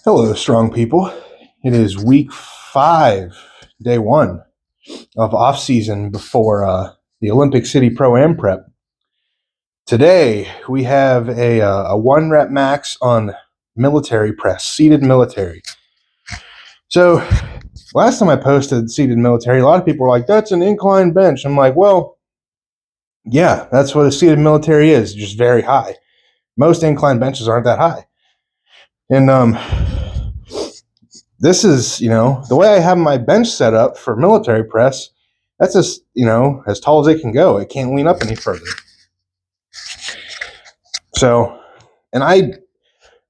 Hello, strong people. It is week 5, day 1 of off-season before the Olympic City Pro-Am prep. Today, we have a 1-rep max on military press, seated military. So, last time I posted seated military, a lot of people were like, that's an incline bench. I'm like, well, yeah, that's what a seated military is, just very high. Most incline benches aren't that high. And this is, the way I have my bench set up for military press, that's just, as tall as it can go. It can't lean up any further. So, and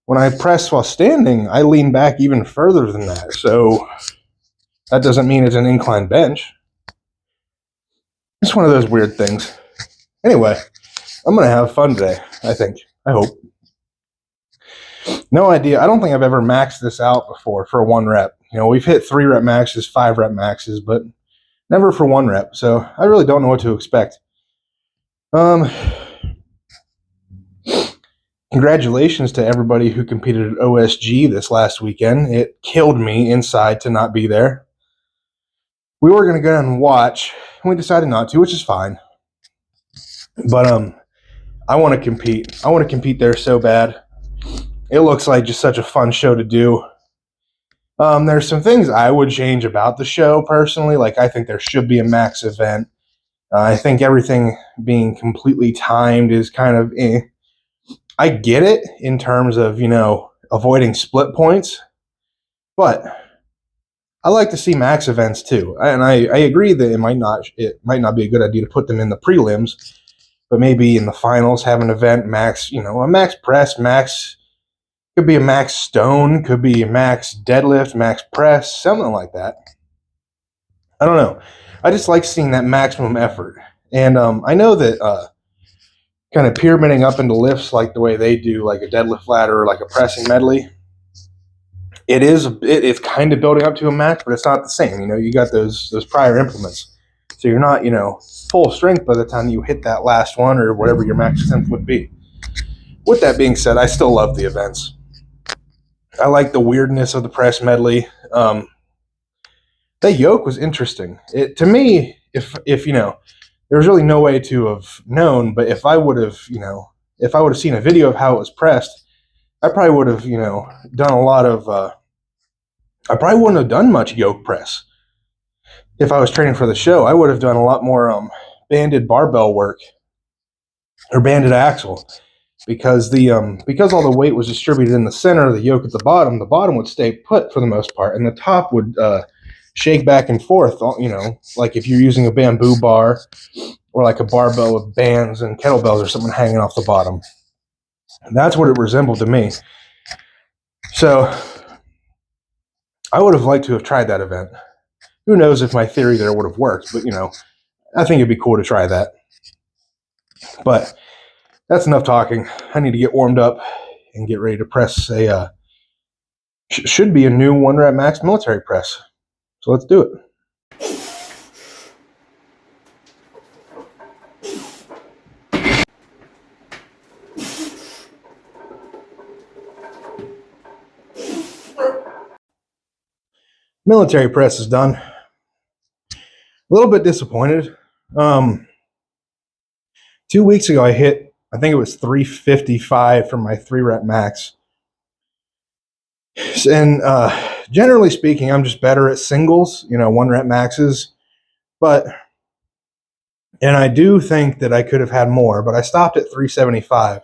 when I press while standing, I lean back even further than that. So that doesn't mean it's an incline bench. It's one of those weird things. Anyway, I'm going to have fun today, I think. I hope. No idea. I don't think I've ever maxed this out before for a 1 rep. We've hit 3-rep maxes, 5-rep maxes, but never for 1 rep. So I really don't know what to expect. Congratulations to everybody who competed at OSG this last weekend. It killed me inside to not be there. We were going to go down and watch, and we decided not to, which is fine. But I want to compete. I want to compete there so bad. It looks like just such a fun show to do. There's some things I would change about the show personally. Like, I think there should be a max event. I think everything being completely timed is kind of I get it in terms of, avoiding split points, but I like to see max events too. And I agree that it might not be a good idea to put them in the prelims, but maybe in the finals have an event max, a max press, max. Could be a max stone, could be a max deadlift, max press, something like that. I don't know. I just like seeing that maximum effort. And I know that kind of pyramiding up into lifts like the way they do, like a deadlift ladder or like a pressing medley, it's kind of building up to a max, but it's not the same. You got those prior implements. So you're not, full strength by the time you hit that last one or whatever your max strength would be. With that being said, I still love the events. I like the weirdness of the press medley. The yoke was interesting. To me, if there was really no way to have known, but if I would have seen a video of how it was pressed, I probably would have, done a lot of. I probably wouldn't have done much yoke press if I was training for the show. I would have done a lot more banded barbell work or banded axle. Because because all the weight was distributed in the center, the yoke at the bottom would stay put for the most part, and the top would shake back and forth. Like if you're using a bamboo bar or like a barbell with bands and kettlebells or something hanging off the bottom. And that's what it resembled to me. So I would have liked to have tried that event. Who knows if my theory there would have worked, but I think it'd be cool to try that. But that's enough talking. I need to get warmed up and get ready to press should be a new 1-rep max military press. So let's do it. Military press is done. A little bit disappointed. 2 weeks ago, I think it was 355 for my 3-rep max. And generally speaking, I'm just better at singles, 1-rep maxes. And I do think that I could have had more, but I stopped at 375,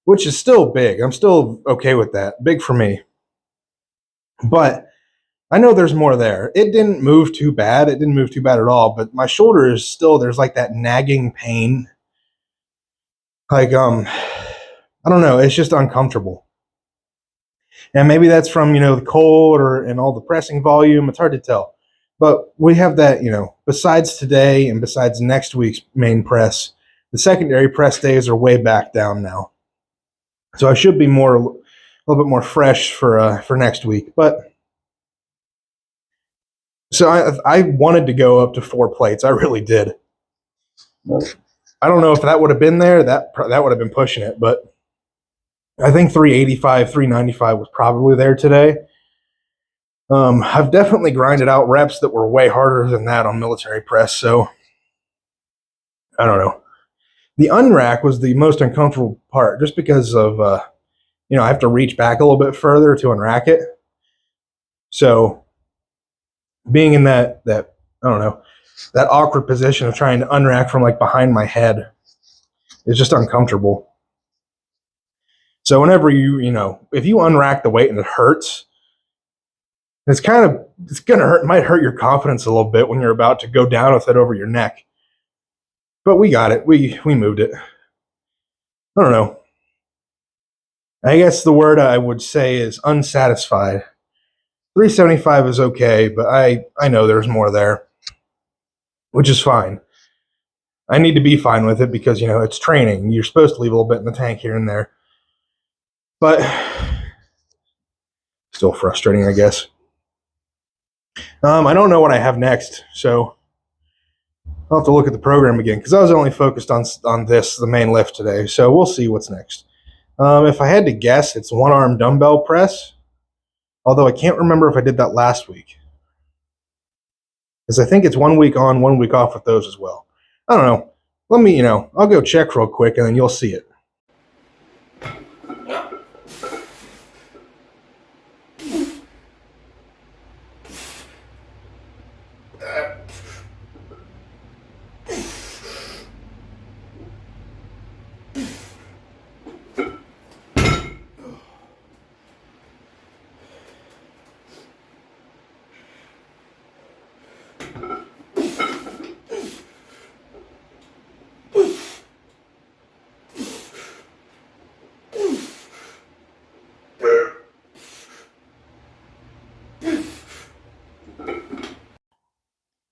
which is still big. I'm still okay with that. Big for me. But I know there's more there. It didn't move too bad. It didn't move too bad at all. But my shoulder is still, there's like that nagging pain. Like, I don't know. It's just uncomfortable. And maybe that's from, the cold and all the pressing volume. It's hard to tell. But we have that, besides today and besides next week's main press, the secondary press days are way back down now. So I should be a little bit more fresh for next week. But so I wanted to go up to 4 plates. I really did. I don't know if that would have been there. That would have been pushing it, but I think 385, 395 was probably there today. I've definitely grinded out reps that were way harder than that on military press, so I don't know. The unrack was the most uncomfortable part just because of, I have to reach back a little bit further to unrack it. So being in that I don't know, that awkward position of trying to unrack from like behind my head is just uncomfortable. So whenever if you unrack the weight and it hurts, it's gonna hurt. It might hurt your confidence a little bit when you're about to go down with it over your neck. But we got it. We moved it. I don't know. I guess the word I would say is unsatisfied. 375 is okay, but I know there's more there, which is fine. I need to be fine with it because it's training. You're supposed to leave a little bit in the tank here and there, but still frustrating, I guess. I don't know what I have next, so I'll have to look at the program again because I was only focused on the main lift today. So we'll see what's next. If I had to guess, it's one arm dumbbell press. Although I can't remember if I did that last week, because I think it's 1 week on, 1 week off with those as well. I don't know. Let me, I'll go check real quick and then you'll see it.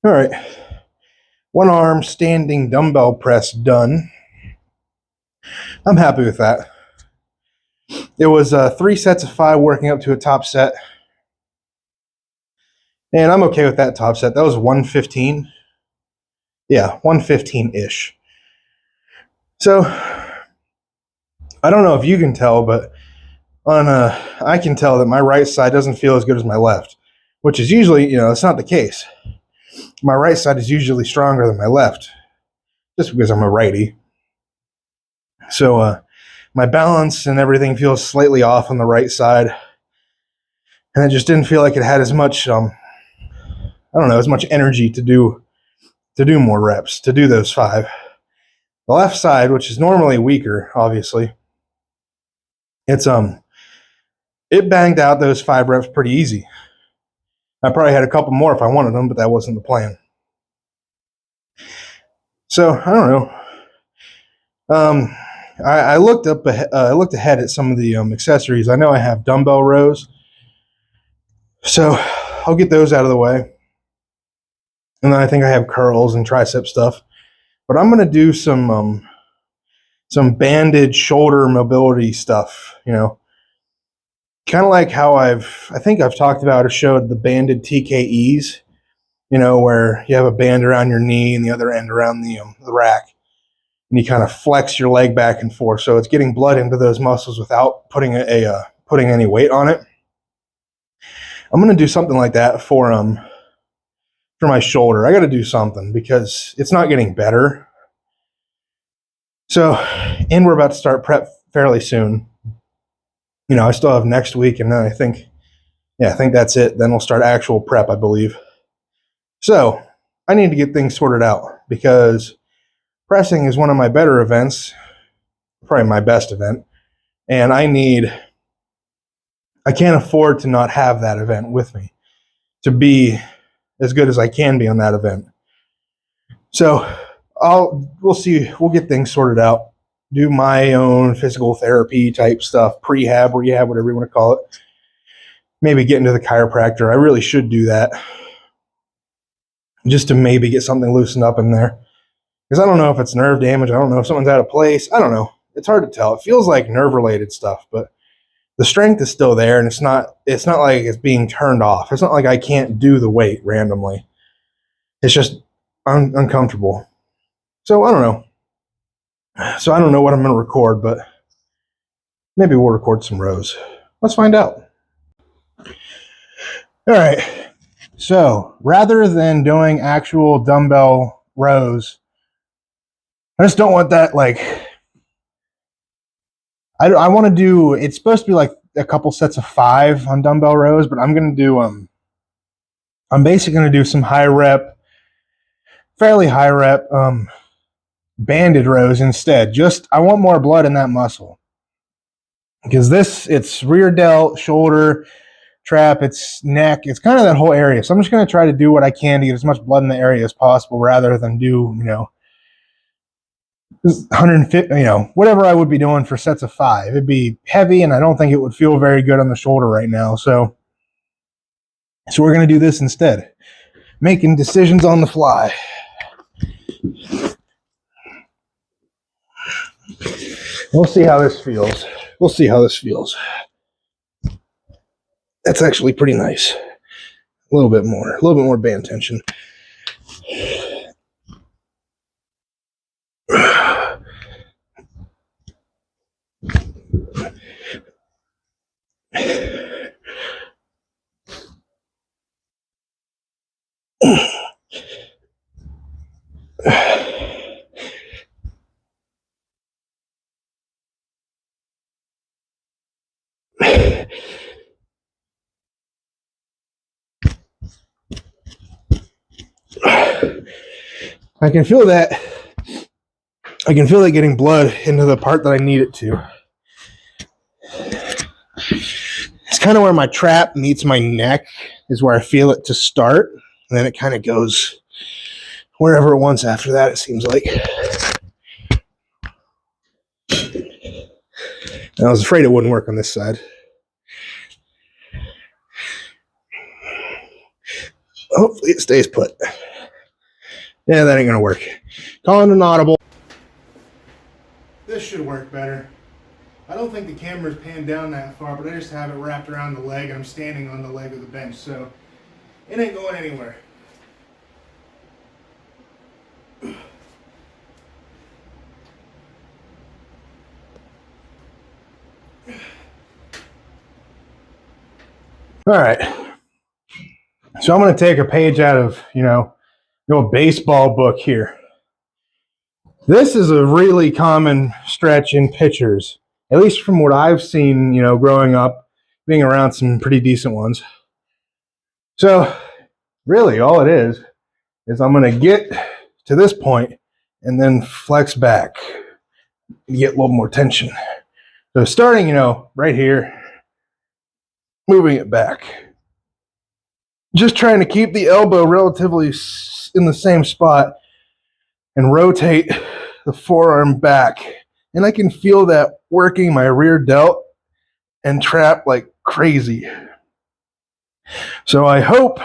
All right. One arm standing dumbbell press done. I'm happy with that. It was 3 sets of 5 working up to a top set. And I'm okay with that top set. That was 115. Yeah, 115-ish. So, I don't know if you can tell, but I can tell that my right side doesn't feel as good as my left, which is usually, it's not the case. My right side is usually stronger than my left, just because I'm a righty. So my balance and everything feels slightly off on the right side, and it just didn't feel like it had as much, I don't know, as much energy to do more reps, to do those 5. The left side, which is normally weaker, obviously, it banged out those 5 reps pretty easy. I probably had a couple more if I wanted them, but that wasn't the plan. So I don't know. I looked up. I looked ahead at some of the accessories. I know I have dumbbell rows, so I'll get those out of the way. And then I think I have curls and tricep stuff. But I'm gonna do some banded shoulder mobility stuff. Kind of like how I think I've talked about or showed the banded TKEs. Where you have a band around your knee and the other end around the rack, and you kind of flex your leg back and forth, so it's getting blood into those muscles without putting putting any weight on it. I'm gonna do something like that for my shoulder. I got to do something because it's not getting better. So, and we're about to start prep fairly soon. I still have next week, and then I think that's it. Then we'll start actual prep, I believe. So I need to get things sorted out because pressing is one of my better events, probably my best event, and I can't afford to not have that event with me to be as good as I can be on that event. So we'll see. We'll get things sorted out. Do my own physical therapy type stuff, prehab, rehab, whatever you want to call it. Maybe get into the chiropractor. I really should do that just to maybe get something loosened up in there. Because I don't know if it's nerve damage. I don't know if someone's out of place. I don't know. It's hard to tell. It feels like nerve-related stuff, but the strength is still there, and it's not like it's being turned off. It's not like I can't do the weight randomly. It's just uncomfortable. So I don't know. So I don't know what I'm going to record, but maybe we'll record some rows. Let's find out. All right. So rather than doing actual dumbbell rows, I just don't want that, like, I want to do, it's supposed to be like a couple sets of 5 on dumbbell rows, but I'm going to do, I'm basically going to do some high rep, fairly high rep, banded rows instead. Just, I want more blood in that muscle. Because this, it's rear delt, shoulder, trap, it's neck, it's kind of that whole area. So I'm just going to try to do what I can to get as much blood in the area as possible rather than do, 150, whatever I would be doing for sets of 5. It'd be heavy, and I don't think it would feel very good on the shoulder right now. So we're going to do this instead. Making decisions on the fly. We'll see how this feels. We'll see how this feels. That's actually pretty nice. A little bit more band tension. I can feel that. I can feel that getting blood into the part that I need it to. It's kind of where my trap meets my neck is where I feel it to start. And then it kind of goes wherever it wants after that, it seems like. I was afraid it wouldn't work on this side. Hopefully it stays put. Yeah, that ain't going to work. Calling an audible. This should work better. I don't think the camera's panned down that far, but I just have it wrapped around the leg, and I'm standing on the leg of the bench, so it ain't going anywhere. All right. So I'm going to take a page out of, a baseball book here. This is a really common stretch in pitchers, at least from what I've seen, growing up, being around some pretty decent ones. So really all it is I'm going to get to this point and then flex back and get a little more tension. So starting, right here, moving it back. Just trying to keep the elbow relatively in the same spot and rotate the forearm back. And I can feel that working my rear delt and trap like crazy. So I hope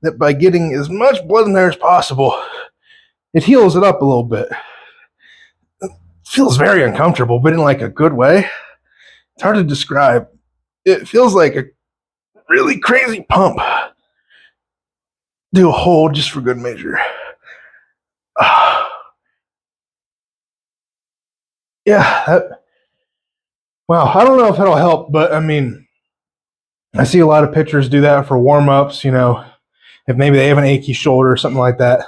that by getting as much blood in there as possible, it heals it up a little bit. It feels very uncomfortable, but in like a good way. It's hard to describe. It feels like a really crazy pump. Do a hold just for good measure. Yeah. Wow. I don't know if that'll help, but I mean, I see a lot of pitchers do that for warm-ups, if maybe they have an achy shoulder or something like that.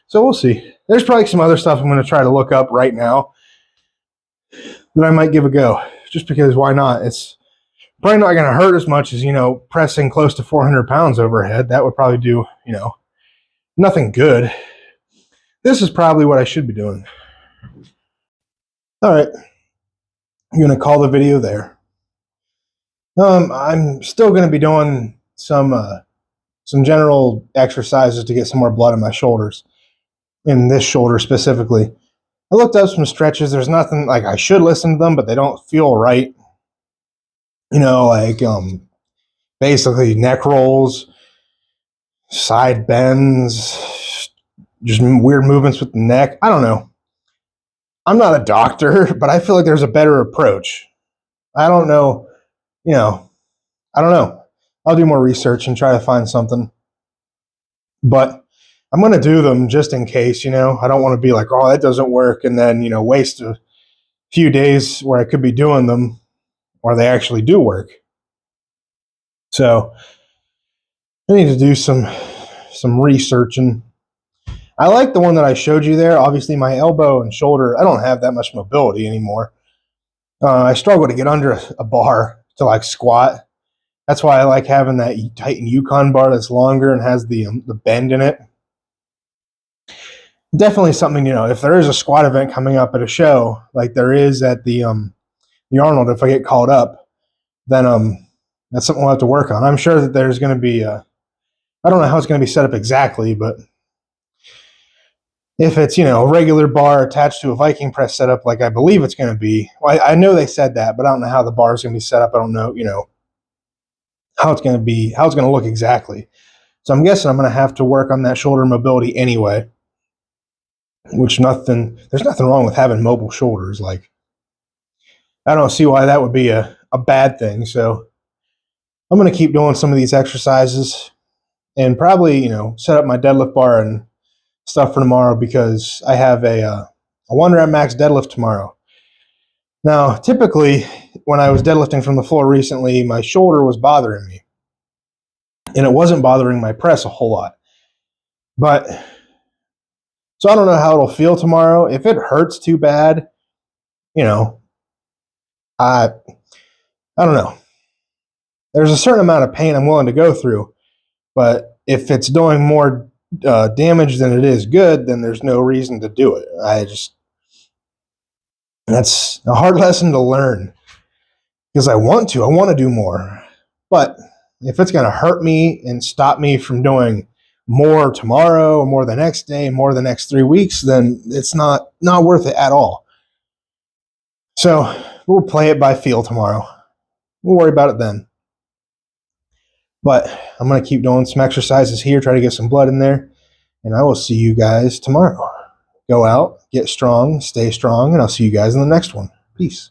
So we'll see. There's probably some other stuff I'm going to try to look up right now that I might give a go, just because why not? It's probably not going to hurt as much as, pressing close to 400 pounds overhead. That would probably do, nothing good. This is probably what I should be doing. All right. I'm going to call the video there. I'm still going to be doing some general exercises to get some more blood in my shoulders, in this shoulder specifically. I looked up some stretches. There's nothing, like, I should listen to them, but they don't feel right. Basically neck rolls, side bends, just weird movements with the neck. I don't know. I'm not a doctor, but I feel like there's a better approach. I don't know. I don't know. I'll do more research and try to find something. But I'm going to do them just in case, I don't want to be like, oh, that doesn't work, and then, waste a few days where I could be doing them or they actually do work. So I need to do some researching. I like the one that I showed you there. Obviously, my elbow and shoulder, I don't have that much mobility anymore. I struggle to get under a bar to like squat. That's why I like having that Titan Yukon bar that's longer and has the bend in it. Definitely something, if there is a squat event coming up at a show, like there is at the Arnold, if I get called up, then that's something we'll have to work on. I'm sure that there's going to be I don't know how it's going to be set up exactly, but if it's, a regular bar attached to a Viking press setup, like I believe it's going to be, well, I know they said that, but I don't know how the bar is going to be set up. I don't know, how it's going to be, how it's going to look exactly. So I'm guessing I'm going to have to work on that shoulder mobility anyway, which there's nothing wrong with having mobile shoulders. Like, I don't see why that would be a bad thing. So I'm going to keep doing some of these exercises and probably, set up my deadlift bar and stuff for tomorrow, because I have a 1 rep max deadlift tomorrow. Now, typically, when I was deadlifting from the floor recently, my shoulder was bothering me, and it wasn't bothering my press a whole lot. But, so I don't know how it'll feel tomorrow. If it hurts too bad, I don't know. There's a certain amount of pain I'm willing to go through, but if it's doing more damage than it is good, then there's no reason to do it. That's a hard lesson to learn, because I want to do more. But if it's going to hurt me and stop me from doing more tomorrow or more the next day, more the next 3 weeks, then it's not worth it at all. So we'll play it by feel tomorrow. We'll worry about it then. But I'm going to keep doing some exercises here, try to get some blood in there, and I will see you guys tomorrow. Go out, get strong, stay strong, and I'll see you guys in the next one. Peace.